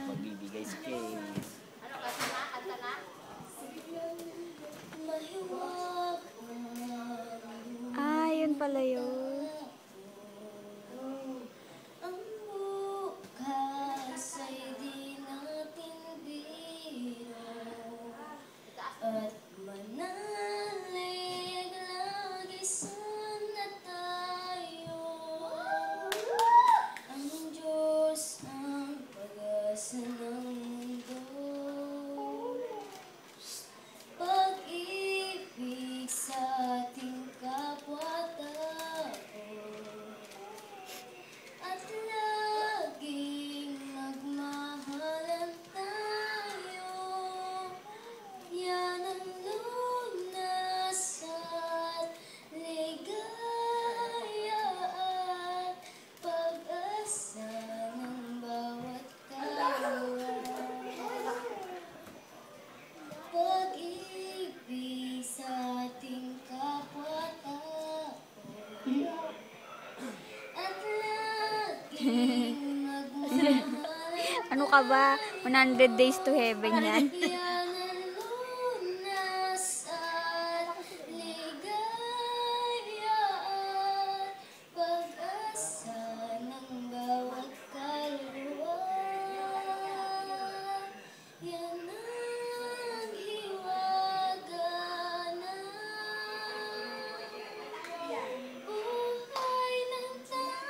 Magbibigay si Case. Ah, yun pala yun. At manalig lagi sana tayo. Ang Diyos ang pag-asa ng mundo. Pag-ibig sa ating kapwa-tao at laging magmahalan tayo. Yan ang lunas at ligaya at pag-asa ng bawat kaluluwa. Pag-ibig sa ating kapwa-tao at laging magmahalan. Ano ka ba? 100 days to heaven yan. Yan ang lunas at ligaya at pag-asa ng bawat kaluluwa. Yan ang hiwaga ng buhay ng tao.